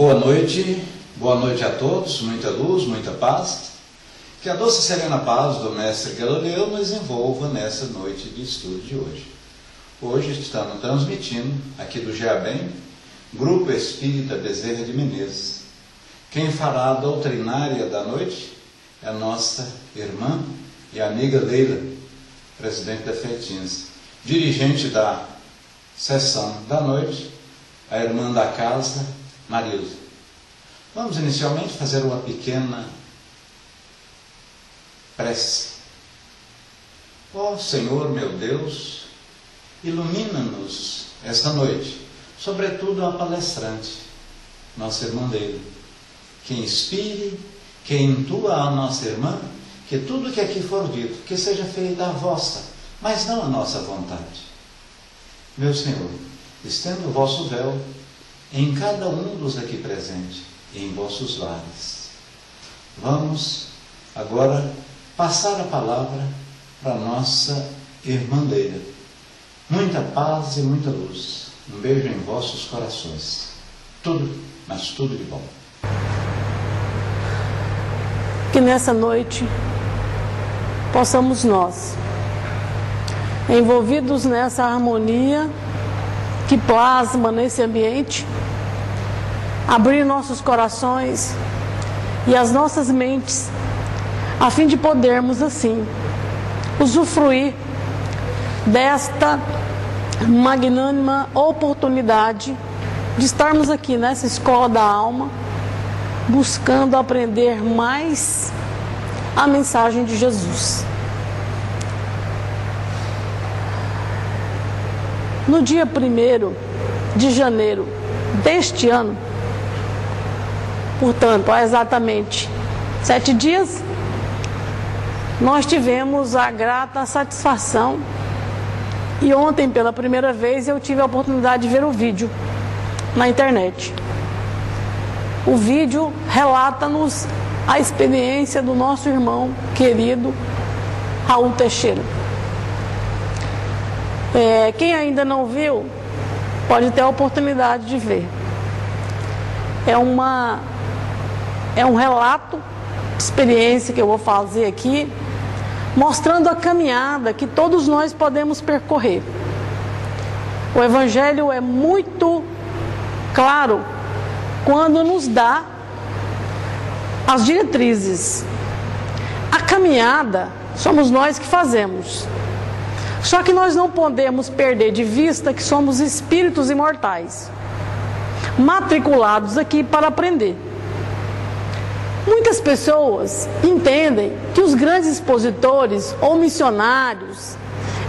Boa noite a todos, muita luz, muita paz. Que a doce e serena paz do Mestre Galileu nos envolva nessa noite de estudo de hoje. Hoje estamos transmitindo aqui do GEABEM, Grupo Espírita Bezerra de Menezes. Quem fará a doutrinária da noite é a nossa irmã e amiga Leila, presidente da FETINS. Dirigente da sessão da noite, a irmã da casa, Marilza. Vamos inicialmente fazer uma pequena prece. Ó Senhor meu Deus, ilumina-nos esta noite, sobretudo a palestrante, nossa irmã Leila, que inspire, que intua a nossa irmã, que tudo que aqui for dito, que seja feita a vossa, mas não a nossa vontade. Meu Senhor, estenda o vosso véu em cada um dos aqui presentes e em vossos lares. Vamos agora passar a palavra para nossa irmã Leila. Muita paz e muita luz. Um beijo em vossos corações. Tudo, mas tudo de bom. Que nessa noite possamos nós, envolvidos nessa harmonia que plasma nesse ambiente, abrir nossos corações e as nossas mentes, a fim de podermos assim usufruir desta magnânima oportunidade de estarmos aqui nessa escola da alma, buscando aprender mais a mensagem de Jesus. No dia 1º de janeiro deste ano, portanto, há exatamente 7 dias, nós tivemos a grata satisfação, e ontem, pela primeira vez, eu tive a oportunidade de ver o vídeo na internet. O vídeo relata-nos a experiência do nosso irmão querido Raul Teixeira. Quem ainda não viu, pode ter a oportunidade de ver. É um relato de experiência que eu vou fazer aqui, mostrando a caminhada que todos nós podemos percorrer. O Evangelho é muito claro quando nos dá as diretrizes. A caminhada somos nós que fazemos. Só que nós não podemos perder de vista que somos espíritos imortais, matriculados aqui para aprender. Muitas pessoas entendem que os grandes expositores ou missionários,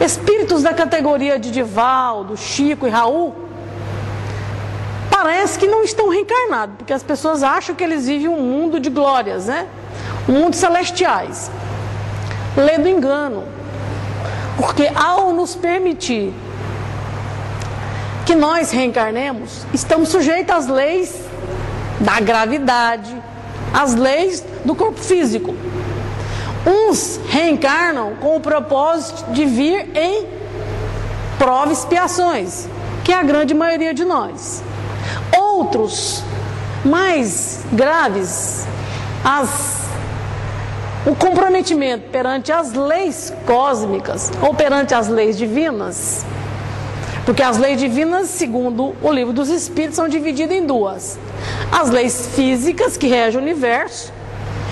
espíritos da categoria de Divaldo, Chico e Raul, parece que não estão reencarnados, porque as pessoas acham que eles vivem um mundo de glórias, né? Um mundo celestiais. Lê do engano. Porque ao nos permitir que nós reencarnemos, estamos sujeitos às leis da gravidade, às leis do corpo físico. Uns reencarnam com o propósito de vir em prova e expiações, que é a grande maioria de nós. Outros, mais graves, o comprometimento perante as leis cósmicas ou perante as leis divinas, porque as leis divinas, segundo o Livro dos Espíritos, são divididas em duas: as leis físicas, que regem o universo,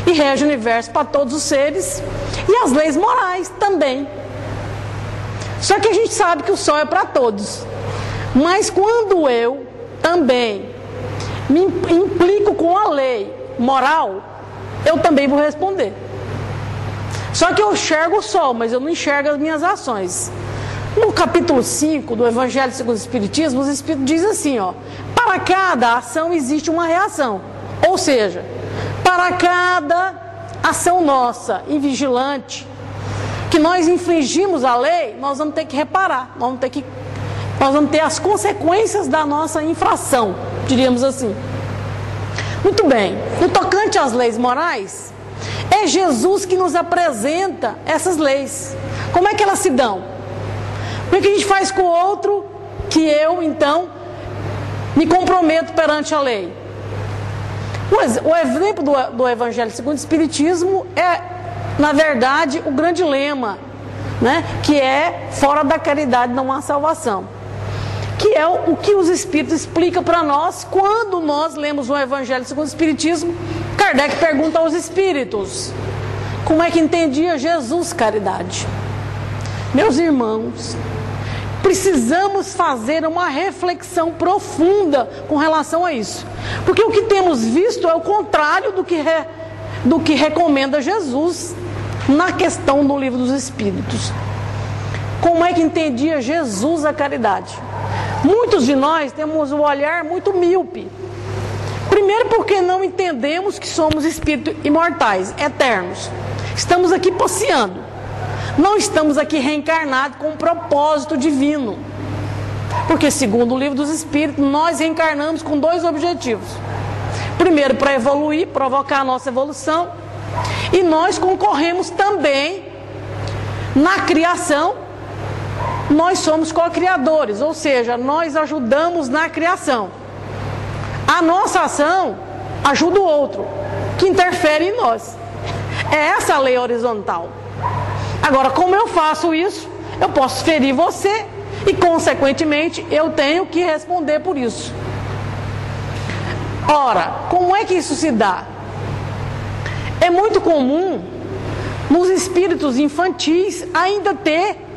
e regem o universo para todos os seres, e as leis morais também. Só que a gente sabe que o sol é para todos. Mas quando eu também me implico com a lei moral, eu também vou responder. Só que eu enxergo o sol, mas eu não enxergo as minhas ações. No capítulo 5 do Evangelho segundo o Espiritismo, os Espíritos dizem assim, para cada ação existe uma reação. Ou seja, para cada ação nossa, invigilante, que nós infringimos a lei, nós vamos ter que reparar, nós vamos ter as consequências da nossa infração, diríamos assim. Muito bem, no tocante às leis morais, é Jesus que nos apresenta essas leis. Como é que elas se dão? O que a gente faz com o outro que eu, então, me comprometo perante a lei? O exemplo do Evangelho segundo o Espiritismo é, na verdade, o grande lema, né? Que é: fora da caridade não há salvação. Que é o que os Espíritos explicam para nós quando nós lemos o Evangelho segundo o Espiritismo. Kardec pergunta aos Espíritos: como é que entendia Jesus caridade? Meus irmãos, precisamos fazer uma reflexão profunda com relação a isso, porque o que temos visto é o contrário do que recomenda Jesus na questão do Livro dos Espíritos. Como é que entendia Jesus a caridade? Muitos de nós temos um olhar muito míope. Primeiro porque não entendemos que somos espíritos imortais, eternos. Estamos aqui passeando. Não estamos aqui reencarnados com um propósito divino. Porque, segundo o Livro dos Espíritos, nós reencarnamos com 2 objetivos. Primeiro, para evoluir, provocar a nossa evolução. E nós concorremos também na criação. Nós somos co-criadores, ou seja, nós ajudamos na criação. A nossa ação ajuda o outro, que interfere em nós. É essa a lei horizontal. Agora, como eu faço isso? Eu posso ferir você e, consequentemente, eu tenho que responder por isso. Ora, como é que isso se dá? É muito comum nos espíritos infantis ainda ter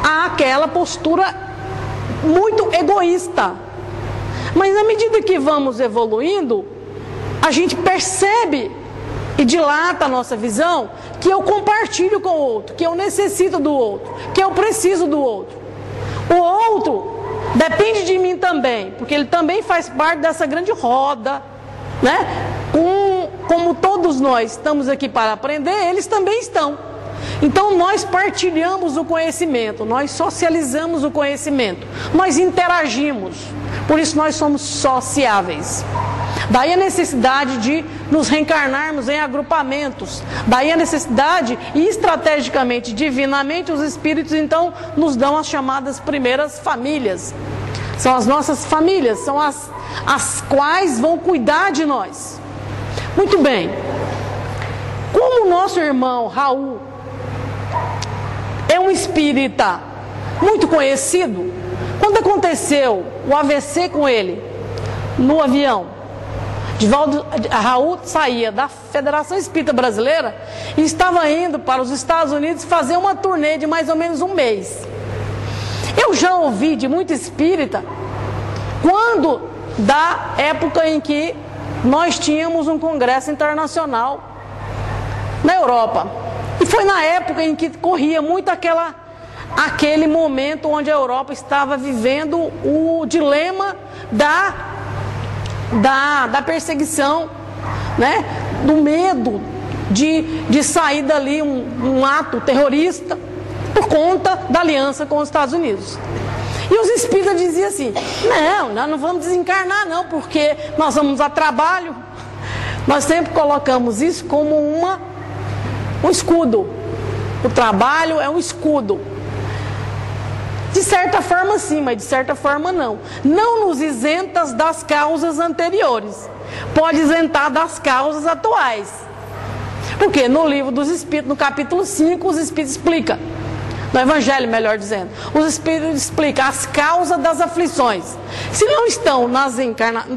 aquela postura muito egoísta. Mas na medida que vamos evoluindo, a gente percebe e dilata a nossa visão que eu compartilho com o outro, que eu necessito do outro, que eu preciso do outro. O outro depende de mim também, porque ele também faz parte dessa grande roda, né? Como todos nós estamos aqui para aprender, eles também estão. Então nós partilhamos o conhecimento, nós socializamos o conhecimento, nós interagimos, por isso nós somos sociáveis. Daí a necessidade de nos reencarnarmos em agrupamentos, daí a necessidade, e estrategicamente, divinamente, os espíritos então nos dão as chamadas primeiras famílias. São as nossas famílias, são as quais vão cuidar de nós. Muito bem, como o nosso irmão Raul é um espírita muito conhecido, quando aconteceu o AVC com ele no avião, Raul saía da Federação Espírita Brasileira e estava indo para os Estados Unidos fazer uma turnê de mais ou menos um mês. Eu já ouvi de muito espírita quando da época em que nós tínhamos um congresso internacional na Europa. E foi na época em que corria muito aquele momento onde a Europa estava vivendo o dilema da perseguição, né? Do medo de sair dali um ato terrorista por conta da aliança com os Estados Unidos. E os espíritas diziam assim: não, nós não vamos desencarnar não, porque nós vamos a trabalho. Nós sempre colocamos isso como um escudo. O trabalho é um escudo. De certa forma sim, mas de certa forma não. Não nos isentas das causas anteriores. Pode isentar das causas atuais. Porque no Livro dos Espíritos, no capítulo 5, os Espíritos explicam, no Evangelho melhor dizendo, os Espíritos explicam as causas das aflições. Se não estão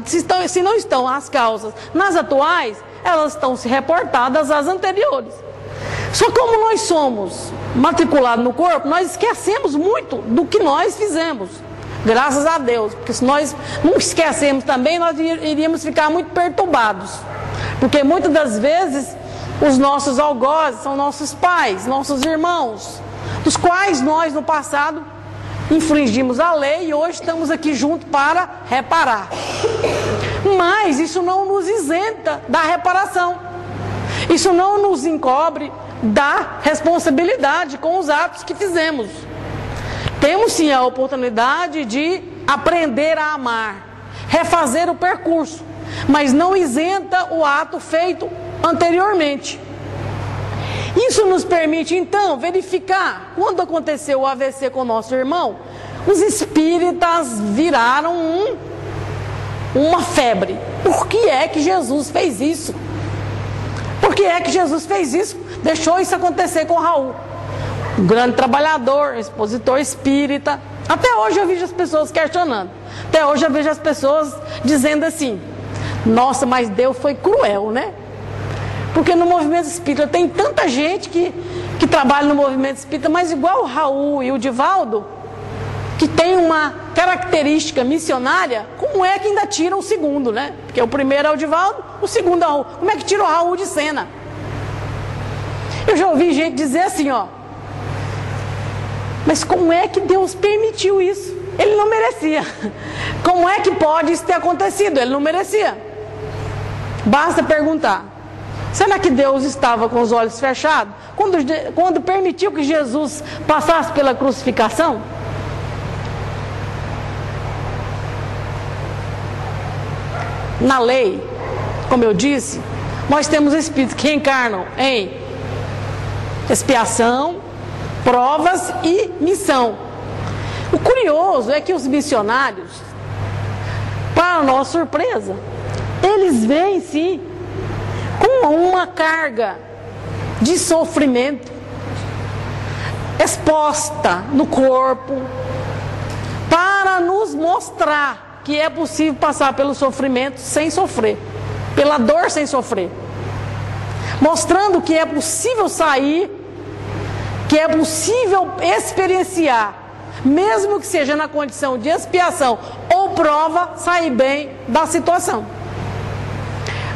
se não estão as causas nas atuais, elas estão se reportadas às anteriores. Só como nós somos matriculados no corpo, nós esquecemos muito do que nós fizemos. Graças a Deus, porque se nós não esquecemos também, nós iríamos ficar muito perturbados. Porque muitas das vezes os nossos algozes são nossos pais, nossos irmãos, dos quais nós no passado infringimos a lei e hoje estamos aqui juntos para reparar. Mas isso não nos isenta da reparação. Isso não nos encobre da responsabilidade com os atos que fizemos. Temos sim a oportunidade de aprender a amar, refazer o percurso, mas não isenta o ato feito anteriormente. Isso nos permite então verificar, quando aconteceu o AVC com o nosso irmão, os espíritas viraram uma febre. Por que é que Jesus fez isso? Por que é que Jesus fez isso? Deixou isso acontecer com Raul. Um grande trabalhador, expositor espírita. Até hoje eu vejo as pessoas questionando. Até hoje eu vejo as pessoas dizendo assim: nossa, mas Deus foi cruel, né? Porque no movimento espírita tem tanta gente que trabalha no movimento espírita, mas igual o Raul e o Divaldo, que tem uma característica missionária, como é que ainda tira o segundo, né? Porque o primeiro é o Divaldo, o segundo é o Raul. Como é que tira o Raul de cena? Eu já ouvi gente dizer assim, ó: mas como é que Deus permitiu isso? Ele não merecia. Como é que pode isso ter acontecido? Ele não merecia. Basta perguntar: será que Deus estava com os olhos fechados quando permitiu que Jesus passasse pela crucificação? Na lei, como eu disse, nós temos espíritos que reencarnam em expiação, provas e missão. O curioso é que os missionários, para nossa surpresa, eles vêm sim com uma carga de sofrimento exposta no corpo, para nos mostrar que é possível passar pelo sofrimento sem sofrer, pela dor sem sofrer, mostrando que é possível sair, que é possível experienciar, mesmo que seja na condição de expiação ou prova, sair bem da situação.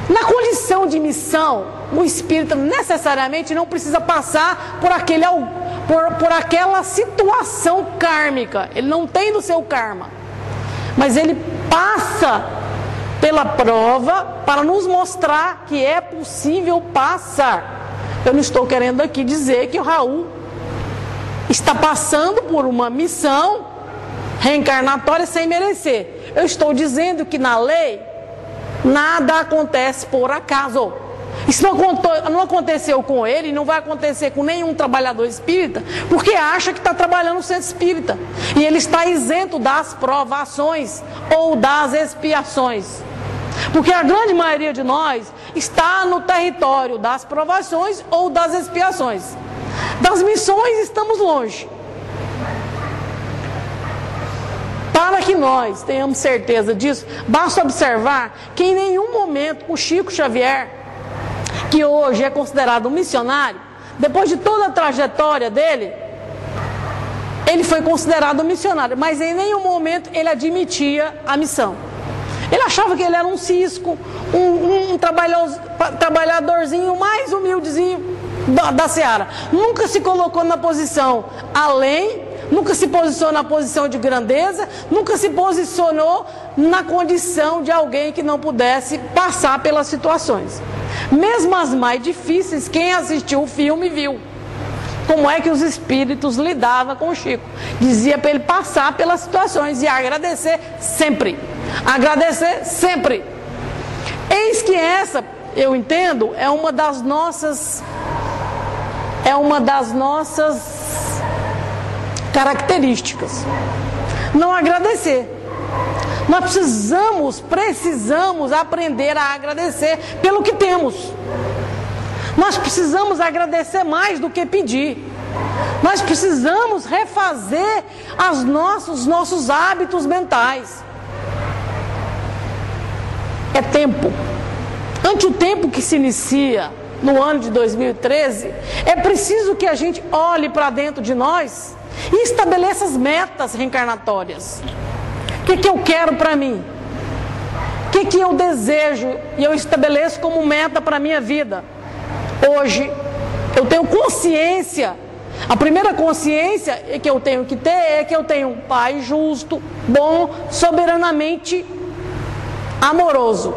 Na condição de missão, o espírita necessariamente não precisa passar por aquela situação kármica. Ele não tem do seu karma, mas ele passa pela prova para nos mostrar que é possível passar. Eu não estou querendo aqui dizer que o Raul está passando por uma missão reencarnatória sem merecer. Eu estou dizendo que na lei nada acontece por acaso. Isso não aconteceu com ele, não vai acontecer com nenhum trabalhador espírita, porque acha que está trabalhando no centro espírita e ele está isento das provações ou das expiações, porque a grande maioria de nós está no território das provações ou das expiações. Das missões estamos longe. Para que nós tenhamos certeza disso, basta observar que em nenhum momento o Chico Xavier, que hoje é considerado um missionário, depois de toda a trajetória dele, ele foi considerado um missionário, mas em nenhum momento ele admitia a missão. Ele achava que ele era um cisco, um trabalhadorzinho mais humildezinho da seara. Nunca se colocou na posição além, nunca se posicionou na posição de grandeza, nunca se posicionou na condição de alguém que não pudesse passar pelas situações. Mesmo as mais difíceis, quem assistiu o filme viu como é que os espíritos lidavam com o Chico. Dizia para ele passar pelas situações e agradecer sempre. Agradecer sempre. Eis que essa, eu entendo, é uma das nossas características. Não agradecer. Nós precisamos aprender a agradecer pelo que temos. Nós precisamos agradecer mais do que pedir. Nós precisamos refazer os nossos hábitos mentais. É tempo. Ante o tempo que se inicia no ano de 2013, é preciso que a gente olhe para dentro de nós e estabeleça as metas reencarnatórias. O que eu quero para mim? O que eu desejo e eu estabeleço como meta para a minha vida? Hoje, eu tenho consciência. A primeira consciência que eu tenho que ter é que eu tenho um pai justo, bom, soberanamente amoroso.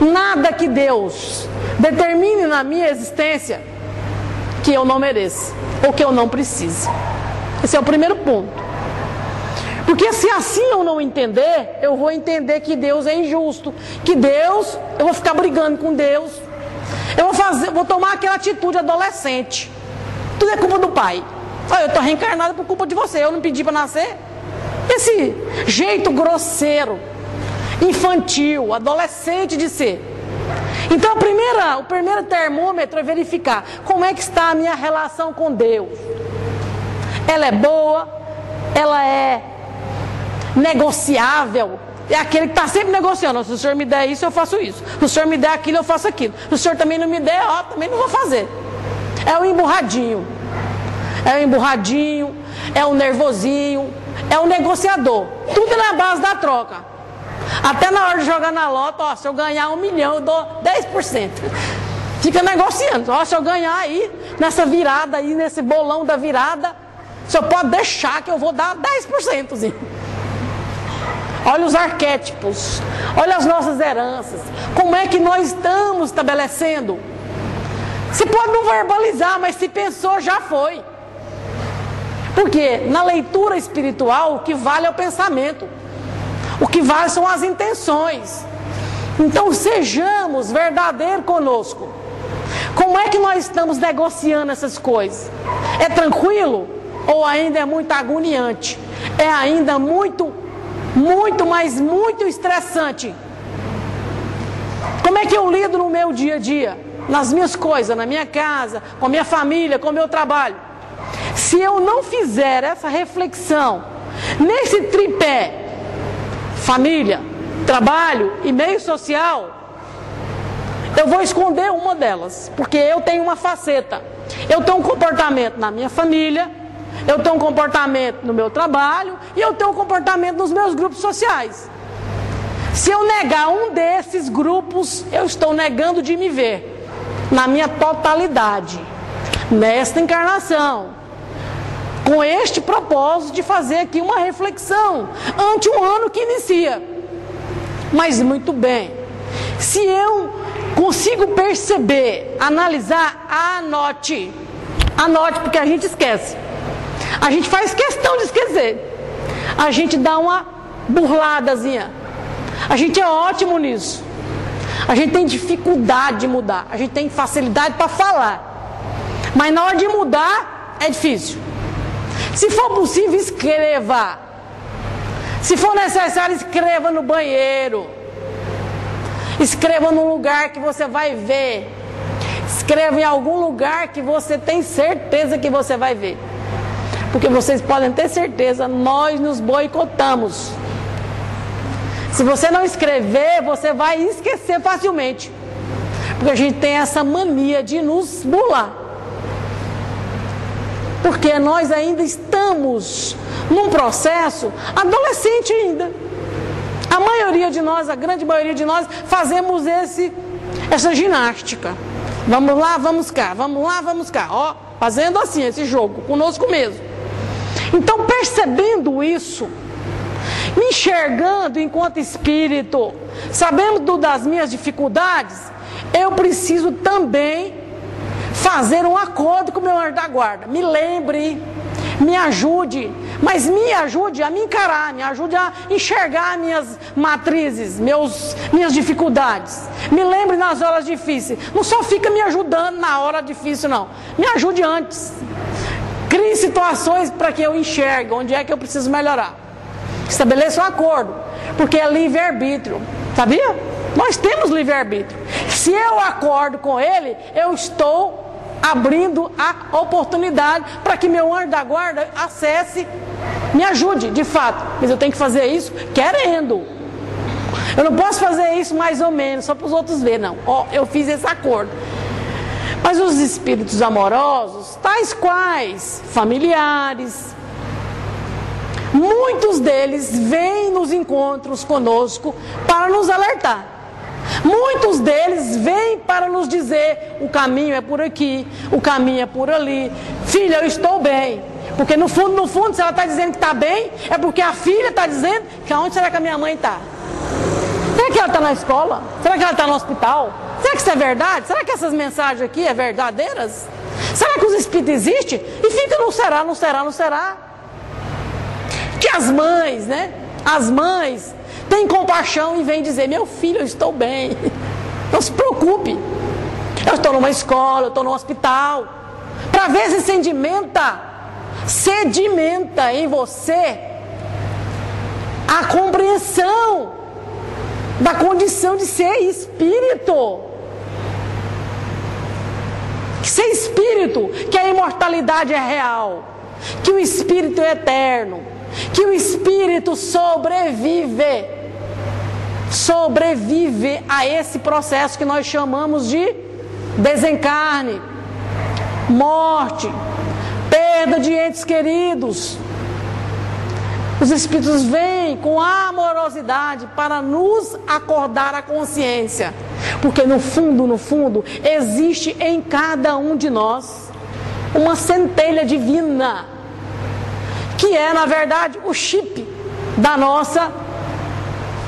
Nada que Deus determine na minha existência que eu não mereça ou que eu não precise. Esse é o primeiro ponto. Porque se assim eu não entender, eu vou entender que Deus é injusto, que Deus, eu vou ficar brigando com Deus, vou tomar aquela atitude adolescente. Tudo é culpa do pai. Eu estou reencarnado por culpa de você, eu não pedi para nascer. Esse jeito grosseiro, infantil, adolescente de ser. Então o primeiro termômetro é verificar como é que está a minha relação com Deus. Ela é boa, ela é negociável, é aquele que está sempre negociando. Se o senhor me der isso, eu faço isso. Se o senhor me der aquilo, eu faço aquilo. Se o senhor também não me der, eu também não vou fazer. É o emburradinho. É o emburradinho, é o nervosinho, é o negociador. Tudo na base da troca. Até na hora de jogar na loto, ó, se eu ganhar 1 milhão, eu dou 10%. Fica negociando. Ó, se eu ganhar aí, nessa virada aí, nesse bolão da virada, o senhor pode deixar que eu vou dar 10%. Olha os arquétipos, olha as nossas heranças. Como é que nós estamos estabelecendo? Você pode não verbalizar, mas se pensou, já foi. Porque na leitura espiritual, o que vale é o pensamento. O que vale são as intenções. Então sejamos verdadeiros conosco. Como é que nós estamos negociando essas coisas? É tranquilo? Ou ainda é muito agoniante? É ainda muito estressante? Como é que eu lido no meu dia a dia? Nas minhas coisas, na minha casa, com a minha família, com o meu trabalho? Se eu não fizer essa reflexão nesse tripé, família, trabalho e meio social, eu vou esconder uma delas, porque eu tenho uma faceta. Eu tenho um comportamento na minha família, eu tenho um comportamento no meu trabalho e eu tenho um comportamento nos meus grupos sociais. Se eu negar um desses grupos, eu estou negando de me ver na minha totalidade, nesta encarnação, com este propósito de fazer aqui uma reflexão ante um ano que inicia. Mas muito bem, se eu consigo perceber, analisar, anote, porque a gente esquece. A gente faz questão de esquecer. A gente dá uma burladazinha. A gente é ótimo nisso. A gente tem dificuldade de mudar. A gente tem facilidade para falar. Mas na hora de mudar, é difícil. Se for possível, escreva. Se for necessário, escreva no banheiro. Escreva num lugar que você vai ver. Escreva em algum lugar que você tem certeza que você vai ver. Porque vocês podem ter certeza, nós nos boicotamos. Se você não escrever, você vai esquecer facilmente. Porque a gente tem essa mania de nos burlar. Porque nós ainda estamos num processo adolescente ainda. A maioria de nós, a grande maioria de nós, fazemos essa ginástica. Vamos lá, vamos cá, vamos lá, vamos cá. Ó, fazendo assim, esse jogo, conosco mesmo. Então, percebendo isso, me enxergando enquanto espírito, sabendo das minhas dificuldades, eu preciso também fazer um acordo com o meu anjo da guarda. Me lembre, me ajude, mas me ajude a me encarar, me ajude a enxergar minhas matrizes, minhas dificuldades. Me lembre nas horas difíceis. Não só fica me ajudando na hora difícil, não. Me ajude antes. Crie situações para que eu enxergue onde é que eu preciso melhorar. Estabeleça um acordo, porque é livre-arbítrio. Sabia? Nós temos livre-arbítrio. Se eu acordo com ele, eu estou abrindo a oportunidade para que meu anjo da guarda acesse, me ajude, de fato. Mas eu tenho que fazer isso querendo. Eu não posso fazer isso mais ou menos, só para os outros verem, não. Ó, eu fiz esse acordo. Mas os espíritos amorosos, tais quais familiares, muitos deles vêm nos encontros conosco para nos alertar. Muitos deles vêm para nos dizer: o caminho é por aqui, o caminho é por ali. Filha, eu estou bem. Porque no fundo, se ela está dizendo que está bem, é porque a filha está dizendo que aonde será que a minha mãe está? Será que ela está na escola? Será que ela está no hospital? Será que isso é verdade? Será que essas mensagens aqui é verdadeiras? Será que os espíritos existem? E fica não será, não será, não será. Que as mães, né? As mães têm compaixão e vêm dizer: meu filho, eu estou bem. Não se preocupe. Eu estou numa escola, eu estou num hospital. Para ver se sedimenta, em você a compreensão da condição de ser espírito. Ser espírito, que a imortalidade é real, que o espírito é eterno, que o espírito sobrevive a esse processo que nós chamamos de desencarne, morte, perda de entes queridos. Os espíritos vêm com amorosidade para nos acordar a consciência, porque no fundo, existe em cada um de nós uma centelha divina, que é, na verdade, o chip da nossa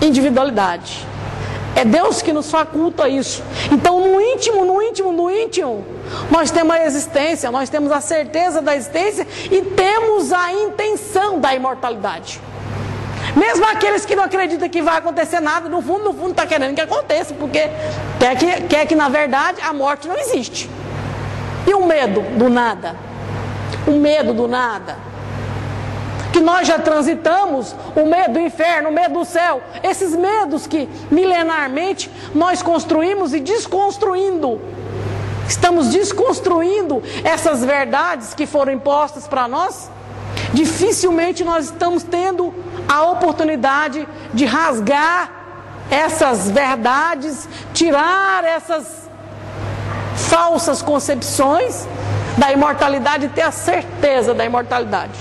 individualidade. É Deus que nos faculta isso. Então, no íntimo, nós temos a existência, nós temos a certeza da existência e temos a intenção da imortalidade. Mesmo aqueles que não acreditam que vai acontecer nada, no fundo, está querendo que aconteça, porque quer que, na verdade, a morte não existe. E o medo do nada? O medo do nada. Que nós já transitamos, o medo do inferno, o medo do céu, esses medos que milenarmente nós construímos e desconstruindo. Estamos desconstruindo essas verdades que foram impostas para nós. Dificilmente nós estamos tendo a oportunidade de rasgar essas verdades, tirar essas falsas concepções da imortalidade e ter a certeza da imortalidade.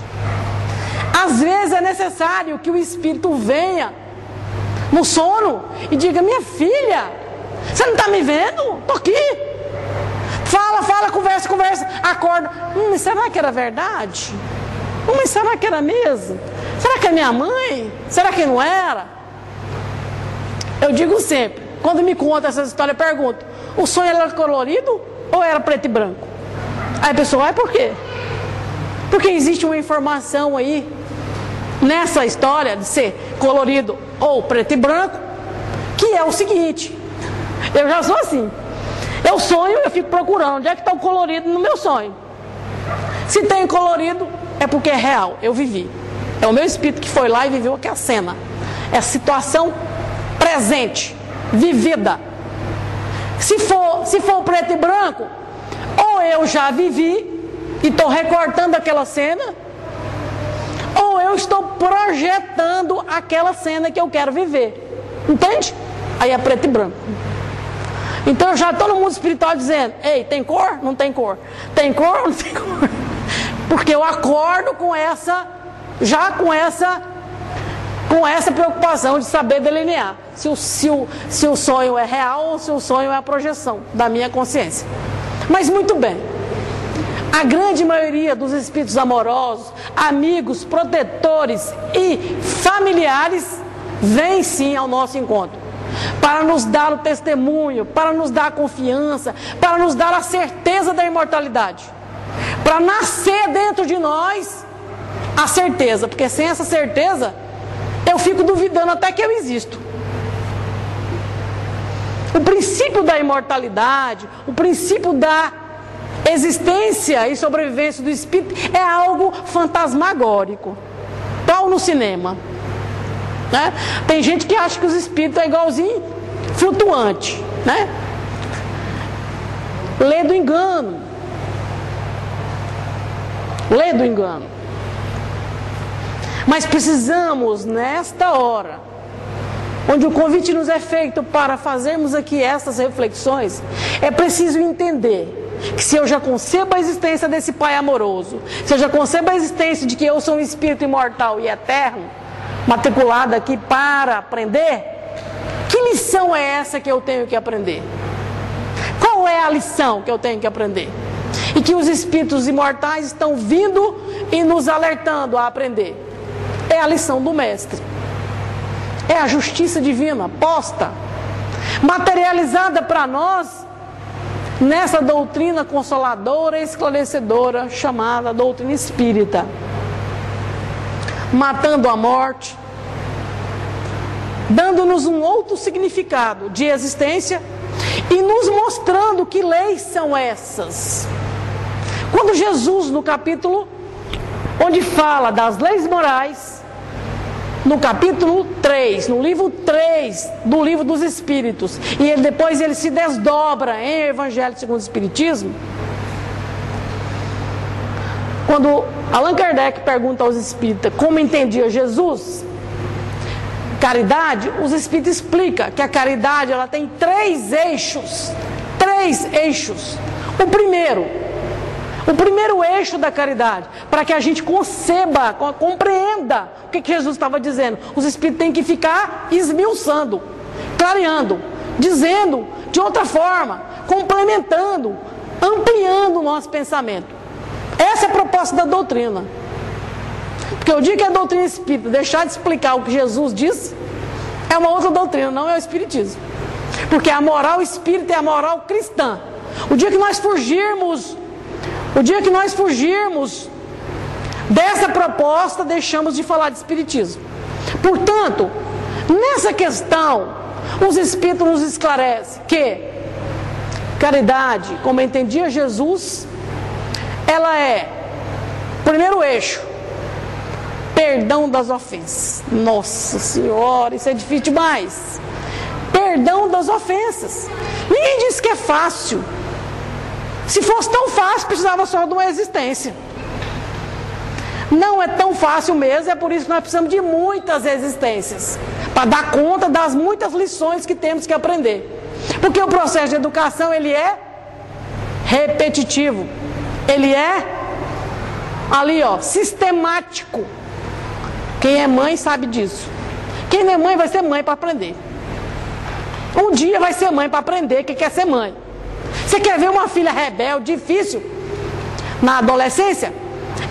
Às vezes é necessário que o espírito venha no sono e diga: minha filha, você não está me vendo? Estou aqui. Fala, conversa, acorda. Mas será que era verdade? Mas será que era mesmo? Será que é minha mãe? Será que não era? Eu digo sempre, quando me conta essas histórias, eu pergunto: o sonho era colorido ou era preto e branco? Aí a pessoa: por quê? Porque existe uma informação aí nessa história de ser colorido ou preto e branco, que é o seguinte: eu já sou assim, eu sonho, eu fico procurando onde é que está o colorido no meu sonho. Se tem colorido, é porque é real, eu vivi. É o meu espírito que foi lá e viveu aquela cena, essa situação presente, vivida. Se for preto e branco, ou eu já vivi e estou recortando aquela cena, ou eu estou projetando aquela cena que eu quero viver. Entende? Aí é preto e branco. Então eu já estou no mundo espiritual dizendo: ei, tem cor? Não tem cor. Tem cor ou não tem cor? Porque eu acordo com essa preocupação de saber delinear se o sonho é real ou se o sonho é a projeção da minha consciência. Mas muito bem, a grande maioria dos espíritos amorosos, amigos, protetores e familiares vem sim ao nosso encontro para nos dar o testemunho, para nos dar a confiança, para nos dar a certeza da imortalidade, para nascer dentro de nós a certeza, porque sem essa certeza eu fico duvidando até que eu existo. O princípio da imortalidade, o princípio da existência e sobrevivência do espírito é algo fantasmagórico, tal no cinema, né? Tem gente que acha que os espíritos é igualzinho flutuante, né? Lê do engano. Mas precisamos, nesta hora, onde o convite nos é feito para fazermos aqui essas reflexões, é preciso entender que se eu já concebo a existência desse Pai amoroso, se eu já concebo a existência de que eu sou um espírito imortal e eterno, matriculado aqui para aprender, que lição é essa que eu tenho que aprender? Qual é a lição que eu tenho que aprender? E que os espíritos imortais estão vindo e nos alertando a aprender. É a lição do Mestre. É a justiça divina posta, materializada para nós nessa doutrina consoladora e esclarecedora chamada doutrina espírita, matando a morte, dando-nos um outro significado de existência e nos mostrando que leis são essas. Quando Jesus, no capítulo onde fala das leis morais, no capítulo 3, no livro 3 do Livro dos Espíritos, e depois ele se desdobra em Evangelho segundo o Espiritismo, quando Allan Kardec pergunta aos espíritas como entendia Jesus, caridade, os espíritos explicam que a caridade ela tem três eixos. O primeiro eixo da caridade, para que a gente conceba, compreenda o que Jesus estava dizendo. Os espíritos têm que ficar esmiuçando, clareando, dizendo de outra forma, complementando, ampliando o nosso pensamento. Essa é a proposta da doutrina. Porque o dia que a doutrina espírita deixar de explicar o que Jesus disse, é uma outra doutrina, não é o espiritismo. Porque a moral espírita é a moral cristã. O dia que nós fugirmos dessa proposta, deixamos de falar de espiritismo. Portanto, nessa questão, os espíritos nos esclarecem que caridade, como entendia Jesus, ela é, primeiro eixo, perdão das ofensas. Nossa Senhora, isso é difícil demais. Perdão das ofensas. Ninguém disse que é fácil. Se fosse tão fácil, precisava só de uma existência. Não é tão fácil mesmo, é por isso que nós precisamos de muitas existências, para dar conta das muitas lições que temos que aprender. Porque o processo de educação, ele é repetitivo. Ele é ali, sistemático. Quem é mãe sabe disso. Quem não é mãe vai ser mãe para aprender. Um dia vai ser mãe para aprender que quer ser mãe. Você quer ver uma filha rebelde, difícil, na adolescência?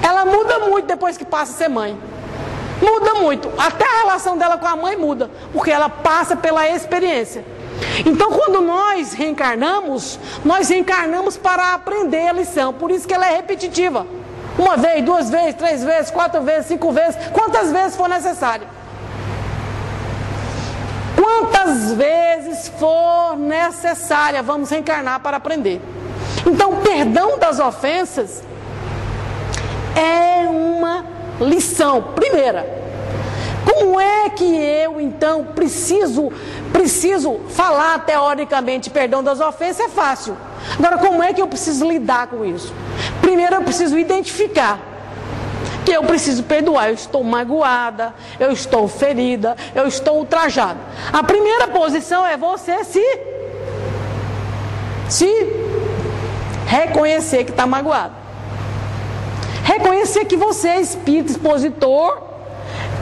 Ela muda muito depois que passa a ser mãe. Muda muito. Até a relação dela com a mãe muda, porque ela passa pela experiência. Então, quando nós reencarnamos para aprender a lição. Por isso que ela é repetitiva. Uma vez, duas vezes, 3 vezes, 4 vezes, 5 vezes, quantas vezes for necessário. Quantas vezes for necessária, vamos reencarnar para aprender. Então, perdão das ofensas é uma lição. Primeira, como é que eu, então, preciso falar teoricamente perdão das ofensas? É fácil. Agora, como é que eu preciso lidar com isso? Primeiro, eu preciso identificar que eu preciso perdoar. Eu estou magoada, eu estou ferida, eu estou ultrajada. A primeira posição é você se reconhecer que está magoado. Reconhecer que você é espírito expositor,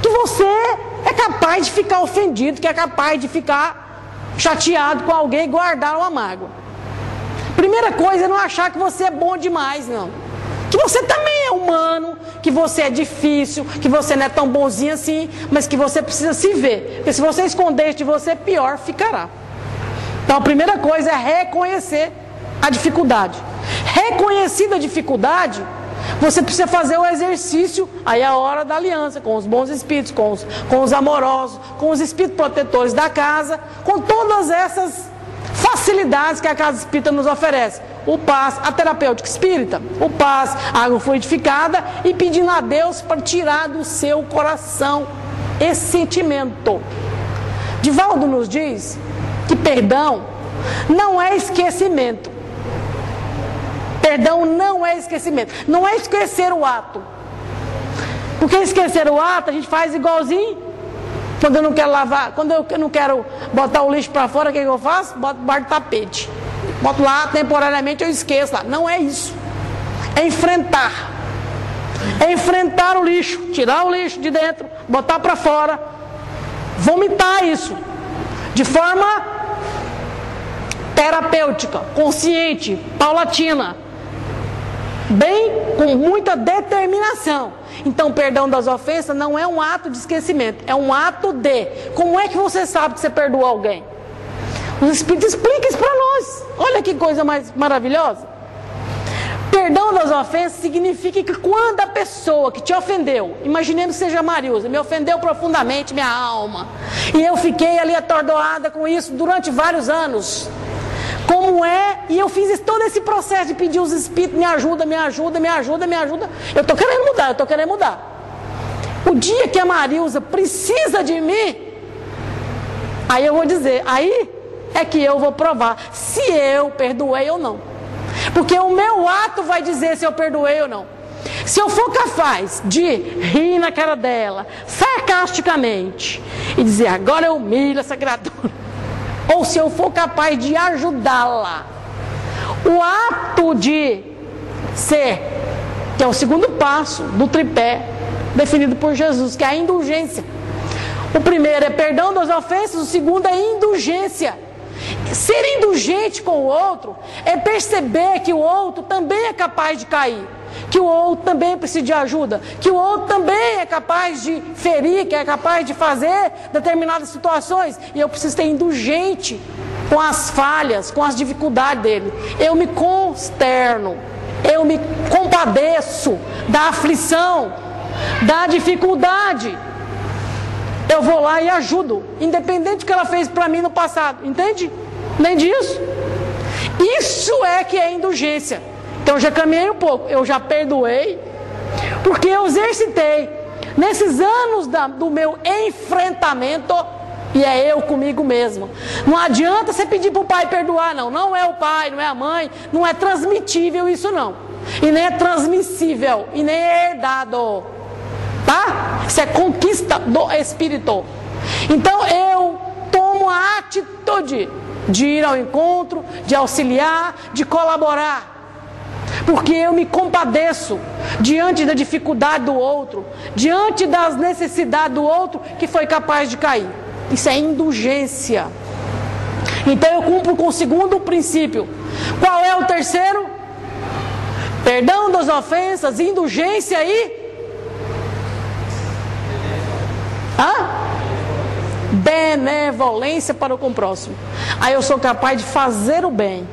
que você é capaz de ficar ofendido, que é capaz de ficar chateado com alguém e guardar uma mágoa. Primeira coisa é não achar que você é bom demais, não. Que você também é humano, que você é difícil, que você não é tão bonzinho assim, mas que você precisa se ver. Porque se você esconder de você, pior ficará. Então a primeira coisa é reconhecer a dificuldade. Reconhecida a dificuldade, você precisa fazer o exercício, aí é a hora da aliança com os bons espíritos, com os amorosos, com os espíritos protetores da casa, com todas essas facilidades que a casa espírita nos oferece. O PAS, a terapêutica espírita, o PAS, a água fluidificada, e pedindo a Deus para tirar do seu coração esse sentimento. Divaldo nos diz que perdão não é esquecimento. Perdão não é esquecimento. Não é esquecer o ato. Porque esquecer o ato a gente faz igualzinho. Quando eu não quero lavar, quando eu não quero botar o lixo para fora, o que eu faço? Boto debaixo do tapete. Boto lá, temporariamente eu esqueço lá. Não é isso. É enfrentar. É enfrentar o lixo. Tirar o lixo de dentro, botar para fora. Vomitar isso. De forma terapêutica, consciente, paulatina. Bem, com muita determinação. Então, perdão das ofensas não é um ato de esquecimento, é um ato de. Como é que você sabe que você perdoou alguém? O Espírito explica isso para nós. Olha que coisa mais maravilhosa. Perdão das ofensas significa que quando a pessoa que te ofendeu, imaginemos que seja Marilza, me ofendeu profundamente minha alma, e eu fiquei ali atordoada com isso durante vários anos. Como é, e eu fiz todo esse processo de pedir os espíritos, me ajuda, me ajuda, me ajuda, me ajuda. Eu estou querendo mudar, eu estou querendo mudar. O dia que a Marilza precisa de mim, aí eu vou dizer, aí é que eu vou provar se eu perdoei ou não. Porque o meu ato vai dizer se eu perdoei ou não. Se eu for capaz de rir na cara dela, sarcasticamente, e dizer, agora eu humilho essa criatura, ou se eu for capaz de ajudá-la, o ato de ser, que é o segundo passo do tripé, definido por Jesus, que é a indulgência. O primeiro é perdão das ofensas, o segundo é indulgência. Ser indulgente com o outro é perceber que o outro também é capaz de cair, que o outro também precisa de ajuda, que o outro também é capaz de ferir, que é capaz de fazer determinadas situações, e eu preciso ser indulgente com as falhas, com as dificuldades dele. Eu me consterno, eu me compadeço da aflição, da dificuldade. Eu vou lá e ajudo, independente do que ela fez para mim no passado, entende? Nem disso. Isso é que é indulgência. Então eu já caminhei um pouco, eu já perdoei, porque eu exercitei nesses anos do meu enfrentamento, e é eu comigo mesmo. Não adianta você pedir para o pai perdoar, não. Não é o pai, não é a mãe, não é transmitível isso não. E nem é transmissível, e nem é herdado. Tá? Isso é conquista do Espírito. Então eu tomo a atitude de ir ao encontro, de auxiliar, de colaborar. Porque eu me compadeço diante da dificuldade do outro, diante das necessidades do outro que foi capaz de cair. Isso é indulgência. Então eu cumpro com o segundo princípio. Qual é o terceiro? Perdão das ofensas, indulgência e... benevolência para com o próximo. Aí eu sou capaz de fazer o bem.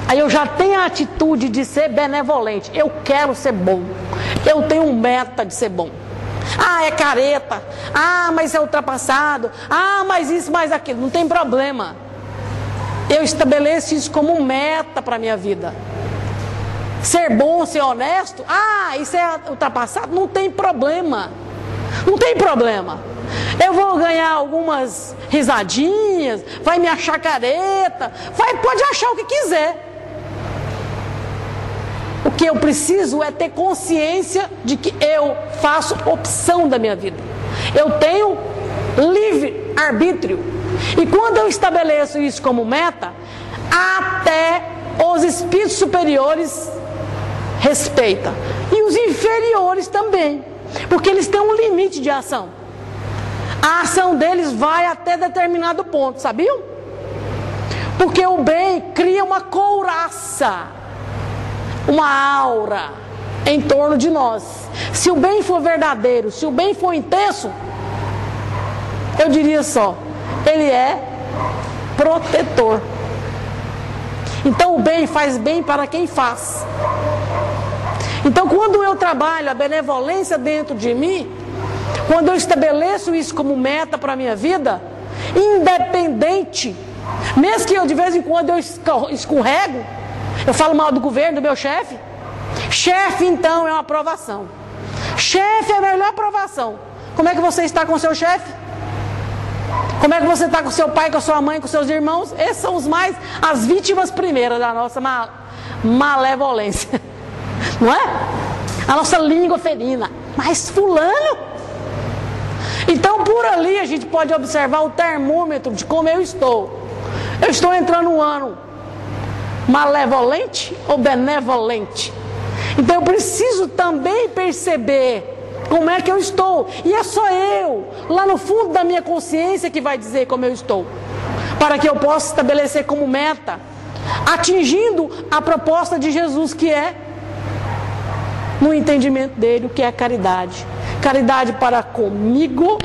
Aí eu já tenho a atitude de ser benevolente. Eu quero ser bom. Eu tenho meta de ser bom. Ah, é careta. Ah, mas é ultrapassado. Ah, mas isso, mais aquilo. Não tem problema. Eu estabeleço isso como meta para a minha vida. Ser bom, ser honesto. Ah, isso é ultrapassado. Não tem problema. Não tem problema. Eu vou ganhar algumas risadinhas, vai me achar careta, pode achar o que quiser. O que eu preciso é ter consciência de que eu faço opção da minha vida. Eu tenho livre arbítrio. E quando eu estabeleço isso como meta, até os espíritos superiores respeitam. E os inferiores também. Porque eles têm um limite de ação. A ação deles vai até determinado ponto, sabiam? Porque o bem cria uma couraça, uma aura em torno de nós. Se o bem for verdadeiro, se o bem for intenso, eu diria só, ele é protetor. Então o bem faz bem para quem faz. Então quando eu trabalho a benevolência dentro de mim, quando eu estabeleço isso como meta para a minha vida, independente, mesmo que eu de vez em quando eu escorrego, eu falo mal do governo, do meu chefe. Chefe então é uma aprovação. Chefe é a melhor aprovação. Como é que você está com o seu chefe? Como é que você está com o seu pai, com a sua mãe, com seus irmãos? Esses são as vítimas primeiras da nossa malevolência. Não é? A nossa língua ferina. Mas fulano? Então por ali a gente pode observar o termômetro de como eu estou. Eu estou entrando um ano malevolente ou benevolente? Então eu preciso também perceber como é que eu estou. E é só eu, lá no fundo da minha consciência, que vai dizer como eu estou. Para que eu possa estabelecer como meta, atingindo a proposta de Jesus, que é, no entendimento dele, o que é caridade. Caridade para comigo,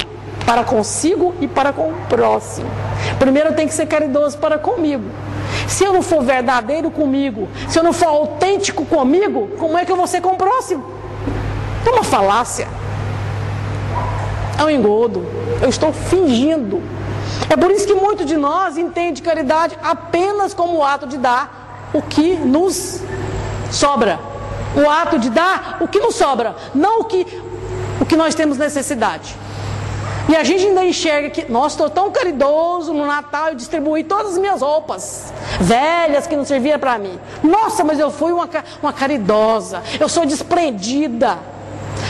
para consigo e para com o próximo. Primeiro eu tenho que ser caridoso para comigo. Se eu não for verdadeiro comigo, se eu não for autêntico comigo, como é que eu vou ser com o próximo? É uma falácia. É um engodo. Eu estou fingindo. É por isso que muitos de nós entendem caridade apenas como o ato de dar o que nos sobra. O ato de dar o que nos sobra, não o que o que nós temos necessidade. E a gente ainda enxerga que, nossa, estou tão caridoso no Natal e distribuí todas as minhas roupas velhas que não serviam para mim. Nossa, mas eu fui uma caridosa, eu sou desprendida.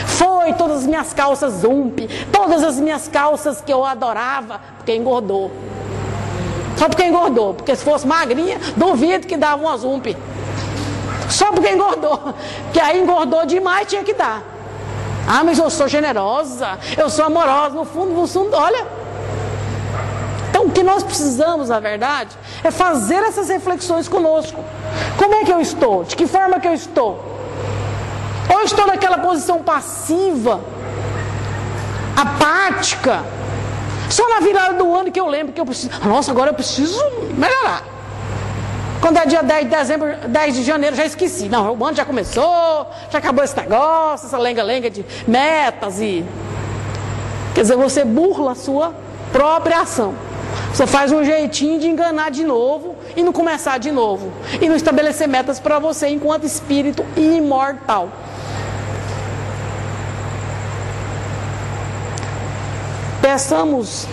Foi todas as minhas calças Zump, todas as minhas calças que eu adorava, porque engordou. Só porque engordou, porque se fosse magrinha, duvido que dava uma Zump. Só porque engordou, que aí engordou demais, tinha que dar. Ah, mas eu sou generosa, eu sou amorosa, no fundo, olha. Então o que nós precisamos, na verdade, é fazer essas reflexões conosco. Como é que eu estou? De que forma que eu estou? Ou eu estou naquela posição passiva, apática? Só na virada do ano que eu lembro que eu preciso, nossa, agora eu preciso melhorar. Quando é dia 10 de dezembro, 10 de janeiro, já esqueci. Não, o ano já começou, já acabou esse negócio, essa lenga-lenga de metas e... Quer dizer, você burla a sua própria ação. Você faz um jeitinho de enganar de novo e não começar de novo. E não estabelecer metas para você enquanto espírito imortal. Peçamos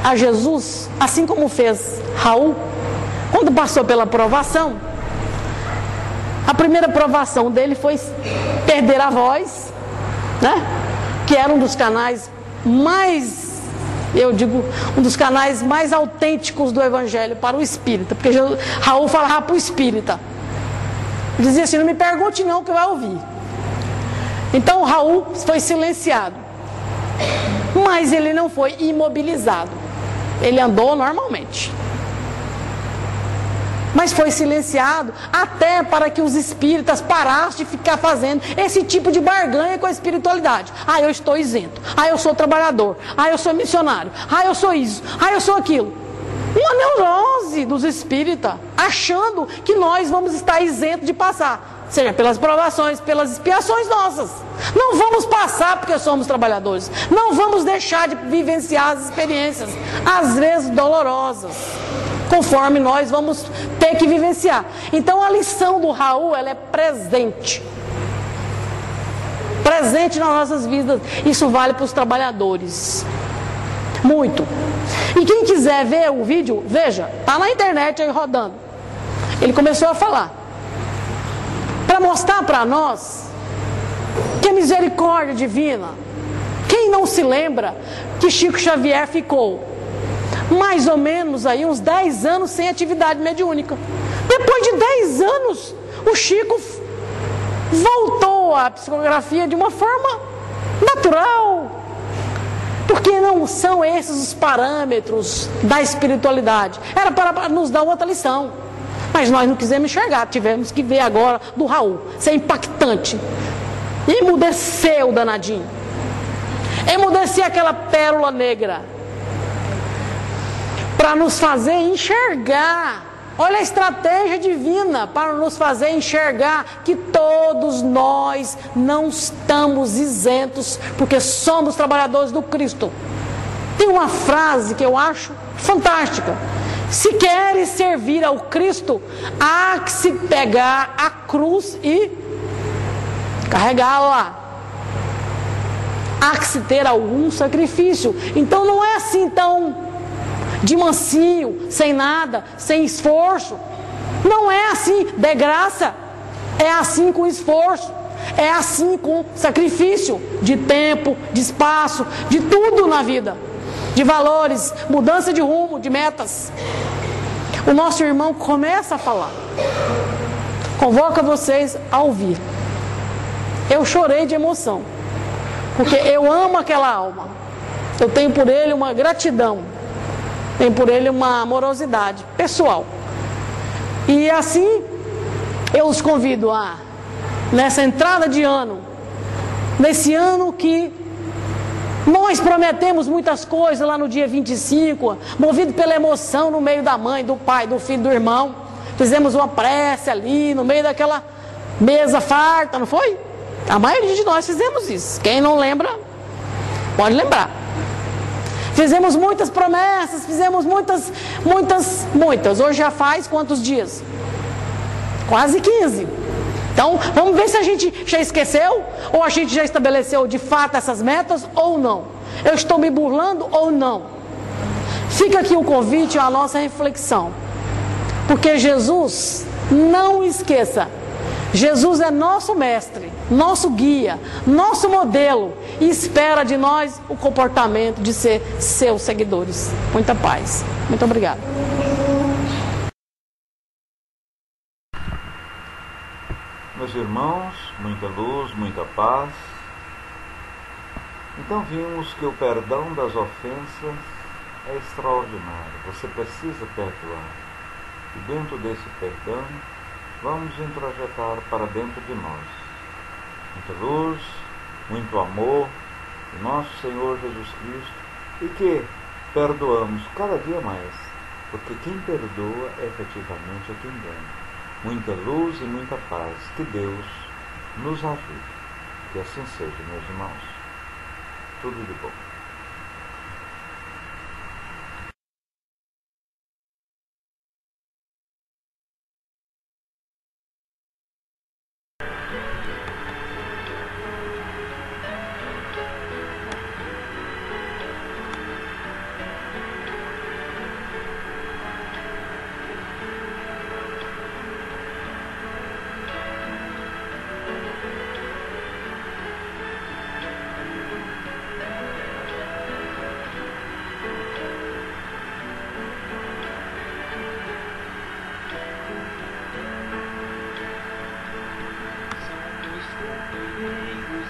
a Jesus, assim como fez Raul, quando passou pela provação. A primeira provação dele foi perder a voz, né? Que era um dos canais mais, eu digo, um dos canais mais autênticos do Evangelho para o espírita, porque Raul falava para o espírita, dizia assim, não me pergunte não que vai ouvir. Então Raul foi silenciado, mas ele não foi imobilizado, ele andou normalmente, mas foi silenciado até para que os espíritas parassem de ficar fazendo esse tipo de barganha com a espiritualidade. Ah, eu estou isento. Ah, eu sou trabalhador. Ah, eu sou missionário. Ah, eu sou isso. Ah, eu sou aquilo. Uma neurose dos espíritas, achando que nós vamos estar isentos de passar, seja pelas provações, pelas expiações nossas. Não vamos passar porque somos trabalhadores. Não vamos deixar de vivenciar as experiências, às vezes dolorosas, conforme nós vamos ter que vivenciar. Então a lição do Raul, ela é presente. Presente nas nossas vidas. Isso vale para os trabalhadores. Muito. E quem quiser ver o vídeo, veja, está na internet aí rodando. Ele começou a falar. Para mostrar para nós que a misericórdia divina, quem não se lembra que Chico Xavier ficou mais ou menos aí uns 10 anos sem atividade mediúnica. Depois de 10 anos, o Chico voltou à psicografia de uma forma natural. Porque não são esses os parâmetros da espiritualidade. Era para nos dar outra lição. Mas nós não quisemos enxergar, tivemos que ver agora do Raul. Isso é impactante. Emudeceu o danadinho. Emudecer aquela pérola negra. Para nos fazer enxergar. Olha a estratégia divina para nos fazer enxergar que todos nós não estamos isentos, porque somos trabalhadores do Cristo. Tem uma frase que eu acho fantástica. Se queres servir ao Cristo, há que se pegar a cruz e carregá-la. Há que se ter algum sacrifício. Então não é assim tão de mansinho, sem nada, sem esforço. Não é assim de graça. É assim com esforço. É assim com sacrifício de tempo, de espaço, de tudo na vida. De valores, mudança de rumo, de metas. O nosso irmão começa a falar. Convoca vocês a ouvir. Eu chorei de emoção, porque eu amo aquela alma. Eu tenho por ele uma gratidão. Tenho por ele uma amorosidade pessoal. E assim, eu os convido a, nessa entrada de ano, nesse ano que nós prometemos muitas coisas lá no dia 25, movido pela emoção no meio da mãe, do pai, do filho, do irmão. Fizemos uma prece ali, no meio daquela mesa farta, não foi? A maioria de nós fizemos isso. Quem não lembra, pode lembrar. Fizemos muitas promessas, fizemos muitas. Hoje já faz quantos dias? Quase 15. Então, vamos ver se a gente já esqueceu, ou a gente já estabeleceu de fato essas metas, ou não. Eu estou me burlando ou não? Fica aqui o convite à nossa reflexão. Porque Jesus, não esqueça, Jesus é nosso mestre, nosso guia, nosso modelo, e espera de nós o comportamento de ser seus seguidores. Muita paz. Muito obrigada. Meus irmãos, muita luz, muita paz. Então vimos que o perdão das ofensas é extraordinário. Você precisa perdoar. E dentro desse perdão, vamos introjetar para dentro de nós muita luz, muito amor do nosso Senhor Jesus Cristo, e que perdoamos cada dia mais, porque quem perdoa efetivamente é quem ganha. Muita luz e muita paz. Que Deus nos ajude. Que assim seja, meus irmãos. Tudo de bom.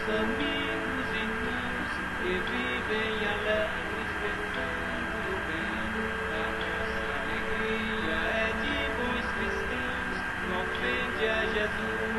Amigos, irmãos, que vivem alegres, pensando no bem. A nossa alegria é de bons cristãos, não ofende a Jesus.